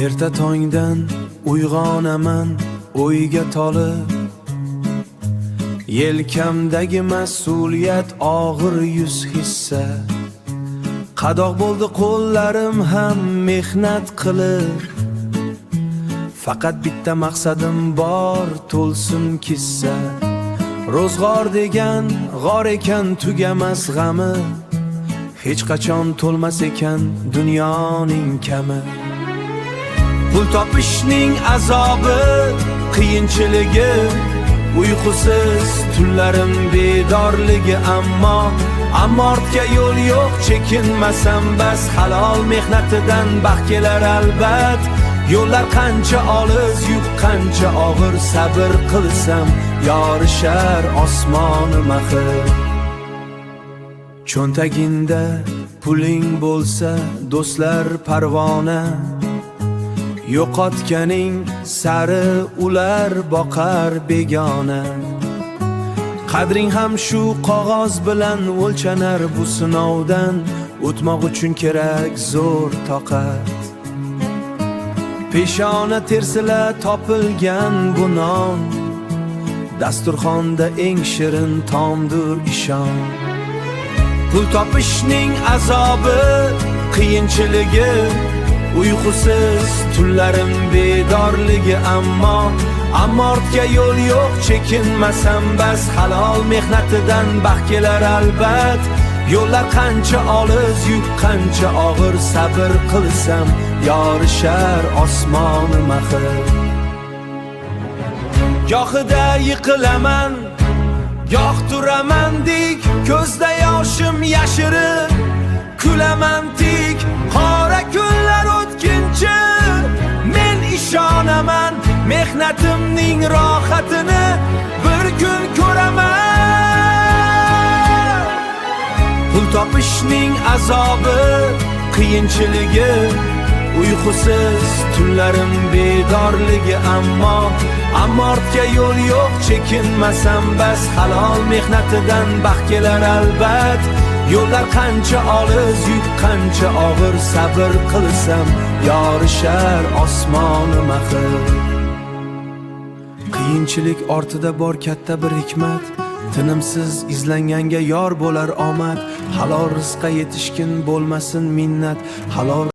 Erta tongdan uyg'onaman o'yga tolib, yelkamdagi mas'uliyat og'ir yuz hissa. Qadoq bo'ldi qo'llarim ham mehnat qilib, faqat bitta maqsadim bor, to'lsin kissa. Ro'zg'or degan g'or ekan, tugamas g'ami, hech qachon to'lmas ekan dunyoning kami. Pul topishning azobi, qiyinchiligi, uyqusiz tunlarim bedorligi, ammo ortga yo'l yo'q, chekinmasam bas. Halol mehnatidan baxt kelar albat. Yo'llar qancha olis, yuk qancha og'ir, sabr qilsam yorishar osmoni maxir. Cho'ntaginda puling bo'lsa do'stlar parvona, yo'qotganing sari ular boqar begona. Qadring ham shu qog'oz bilan o'lchanar, bu sinovdan o'tmoq uchun kerak zo'r toqat. Peshona tersila topilgan bu non, dasturxonda eng shirin taomdir ishon. Pul topishning azobi, qiyinchiligi, uyqusiz tunlarim bedorligi, ammo ortga yo'l yo'q, chekinmasam bas. Halol mehnatidan baxt kelar albat. Yo'llar qancha olis, yuk qancha og'ir, sabr qilsam yorishar osmoni maxir. Gohida yiqilaman, goh turaman dik, ko'zda yoshim yashirib, kulaman tik. Qora kunlar o'tkinchi, men ishonaman, mehnatimning rohatini bir kun ko'raman. Pul topishning azobi, qiyinchiligi, uyqusiz tunlarim bedorligi, ammo ortga yo'l yo'q, chekinmasam bas. Halol mehnatidan baxt kelar albat. Yo'llar qancha olis, yuk qancha og'ir, sabr qilsam yorishar osmoni maxir. Qiyinchilik ortida bor katta bir hikmat, tinimsiz izlanganga yor bo'lar omad. Halol rizqqa yetishkin bo'lmasin minnat, halol